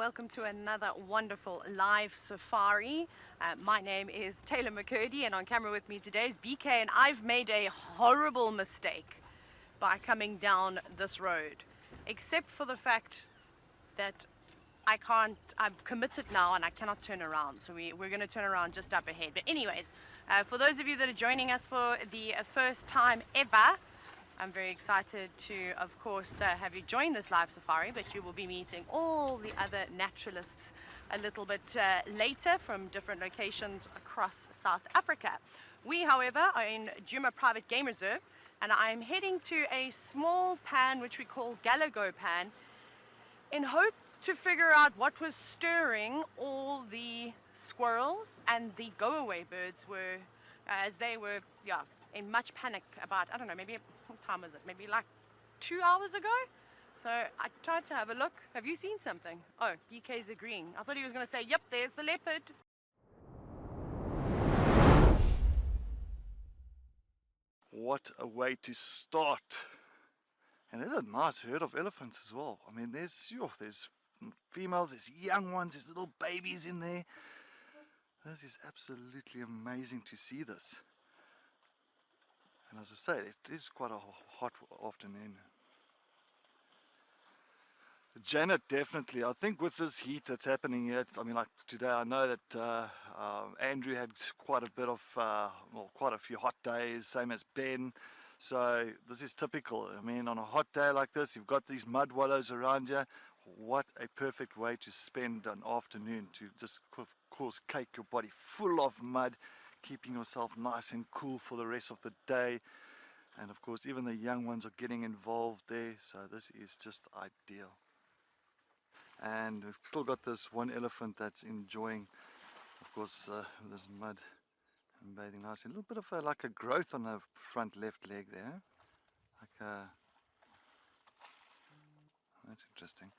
Welcome to another wonderful live safari. My name is Tayla McCurdy, and on camera with me today is BK, and I've made a horrible mistake by coming down this road, except for the fact that I'm committed now and I cannot turn around, so we're going to turn around just up ahead. But anyways, for those of you that are joining us for the first time ever, I'm very excited to, of course, have you join this live safari, but you will be meeting all the other naturalists a little bit later from different locations across South Africa. We, however, are in Djuma Private Game Reserve, and I'm heading to a small pan which we call Galago Pan, in hope to figure out what was stirring all the squirrels and the go-away birds were, as they were, in much panic about, I don't know, maybe, what time was it? Maybe like 2 hours ago? So I tried to have a look. Have you seen something? Oh, BK's agreeing. I thought he was going to say, yep, there's the leopard. What a way to start. And there's a nice herd of elephants as well. I mean, there's females, there's young ones, there's little babies in there. This is absolutely amazing to see this. And as I say, it is quite a hot afternoon. Janet, definitely. I think with this heat that's happening here, I mean, like today, I know that Andrew had quite a bit of, quite a few hot days, same as Ben. So this is typical. I mean, on a hot day like this, you've got these mud wallows around you. What a perfect way to spend an afternoon, to just, of course, cake your body full of mud, keeping yourself nice and cool for the rest of the day. And of course, even the young ones are getting involved there. So this is just ideal. And we've still got this one elephant that's enjoying, of course, this mud and bathing nice. A little bit of like a growth on the front left leg there. That's interesting.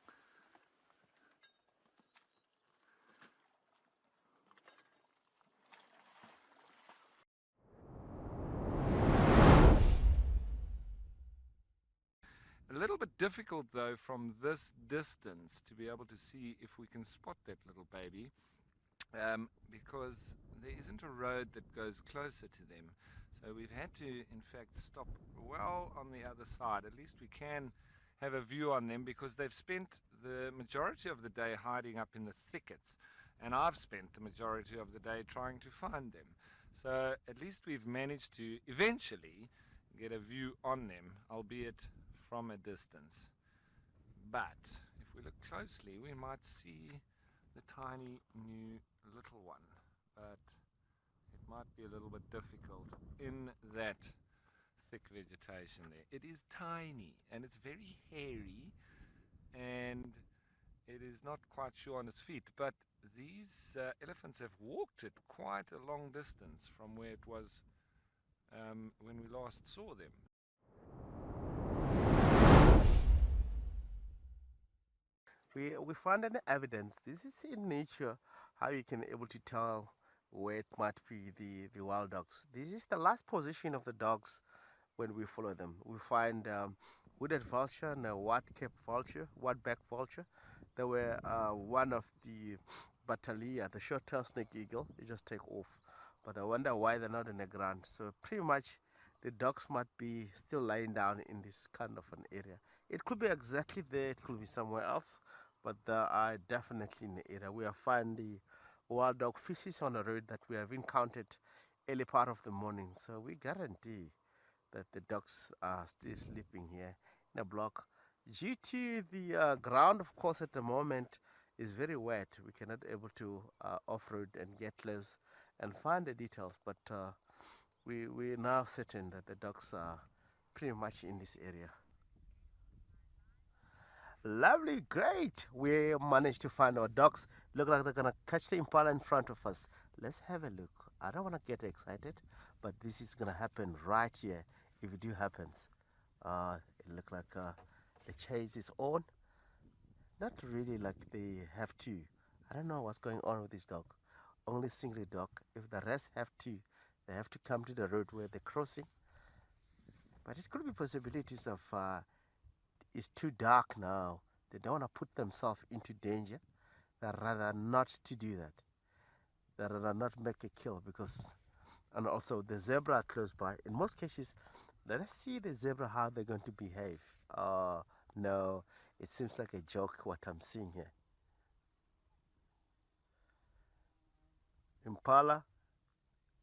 A little bit difficult though from this distance to be able to see if we can spot that little baby, because there isn't a road that goes closer to them. So we've had to in fact stop well on the other side. At least we can have a view on them, because they've spent the majority of the day hiding up in the thickets, and I've spent the majority of the day trying to find them. So at least we've managed to eventually get a view on them, albeit from a distance. But if we look closely, we might see the tiny new little one, but it might be a little bit difficult in that thick vegetation there. It is tiny and it's very hairy, and it is not quite sure on its feet, but these elephants have walked it quite a long distance from where it was when we last saw them. We found any evidence. This is in nature how you can able to tell where it might be the wild dogs. This is the last position of the dogs when we follow them. We find wooded vulture and a white-capped vulture, white-backed vulture. They were one of the battalia, the short-tailed snake eagle. They just take off, but I wonder why they're not in the ground. So pretty much the dogs might be still lying down in this kind of an area. It could be exactly there, it could be somewhere else, but they are definitely in the area. We have found the wild dog feces on the road that we have encountered early part of the morning. So we guarantee that the dogs are still sleeping here in a block. Due to the ground, of course, at the moment is very wet, we cannot able to off-road and get close and find the details, but we're now certain that the dogs are pretty much in this area. Lovely, great. We managed to find our dogs. Look like they're gonna catch the impala in front of us. Let's have a look. I don't want to get excited, but this is gonna happen right here if it do happens. It look like the chase is on. Not really like they have to. I don't know what's going on with this dog. Only single dog. If the rest have to, they have to come to the road where they're crossing. But it could be possibilities of it's too dark now. They don't want to put themselves into danger. They'd rather not to do that. They'd rather not make a kill because, and also the zebra close by. In most cases, let us see the zebra how they're going to behave. Oh no, it seems like a joke what I'm seeing here. Impala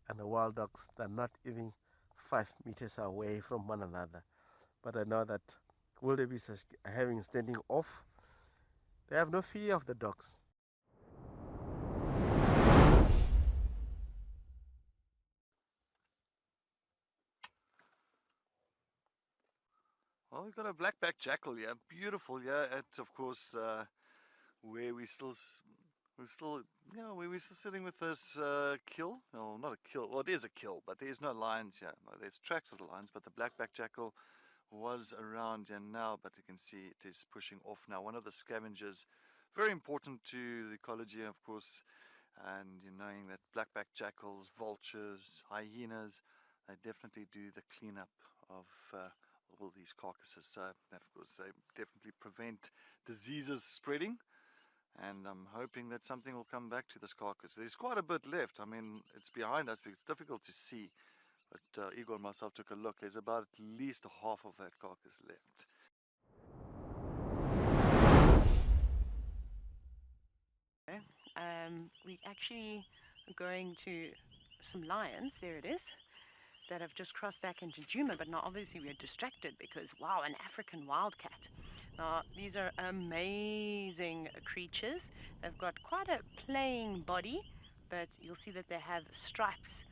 and the wild dogs, they're not even 5 meters away from one another. But I know that wildebeest having standing off, they have no fear of the dogs. Well, we've got a black-backed jackal here, beautiful here. It's of course where we're still, yeah, where we're still sitting with this kill. No, not a kill. Well, it is a kill, but there's no lions here. Well, there's tracks of the lions, but the black-backed jackal was around here now, but you can see it is pushing off now. One of the scavengers, very important to the ecology, of course, and you knowing that black-backed jackals, vultures, hyenas, they definitely do the cleanup of all these carcasses. So of course they definitely prevent diseases spreading, and I'm hoping that something will come back to this carcass. There's quite a bit left. I mean, it's behind us because it's difficult to see, but Igor and myself took a look. There's about at least half of that carcass left. We actually are going to some lions. There it is, that have just crossed back into Djuma, but now obviously we're distracted because, wow, an African wildcat. Now, these are amazing creatures. They've got quite a plain body, but you'll see that they have stripes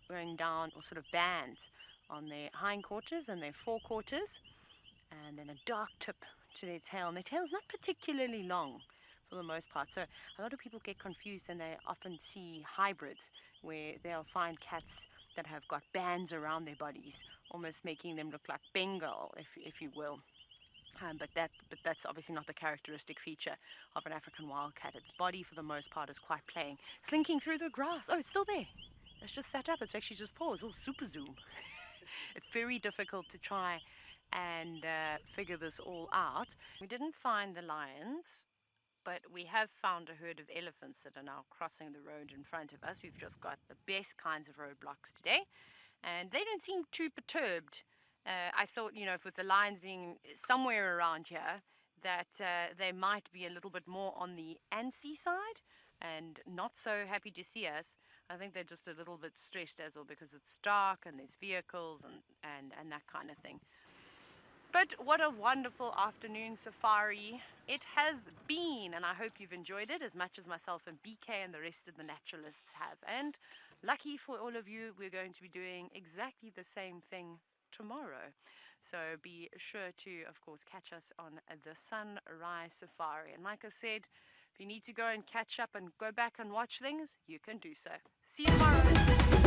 going down, or sort of bands, on their hindquarters and their forequarters, and then a dark tip to their tail. And their tail's not particularly long for the most part, so a lot of people get confused, and they often see hybrids where they'll find cats that have got bands around their bodies, almost making them look like Bengal, if you will. But that's obviously not the characteristic feature of an African wildcat. Its body, for the most part, is quite plain. Slinking through the grass. Oh, it's still there. It's just sat up. It's actually just paused. Oh, super zoom. It's very difficult to try and figure this all out. We didn't find the lions, but we have found a herd of elephants that are now crossing the road in front of us. We've just got the best kinds of roadblocks today, and they don't seem too perturbed. I thought, you know, with the lions being somewhere around here, that they might be a little bit more on the antsy side and not so happy to see us. I think they're just a little bit stressed as well because it's dark and there's vehicles and that kind of thing. But what a wonderful afternoon safari it has been, and I hope you've enjoyed it as much as myself and BK and the rest of the naturalists have. And lucky for all of you, we're going to be doing exactly the same thing tomorrow. So be sure to, of course, catch us on the sunrise safari. And like I said, if you need to go and catch up and go back and watch things, you can do so. See you tomorrow.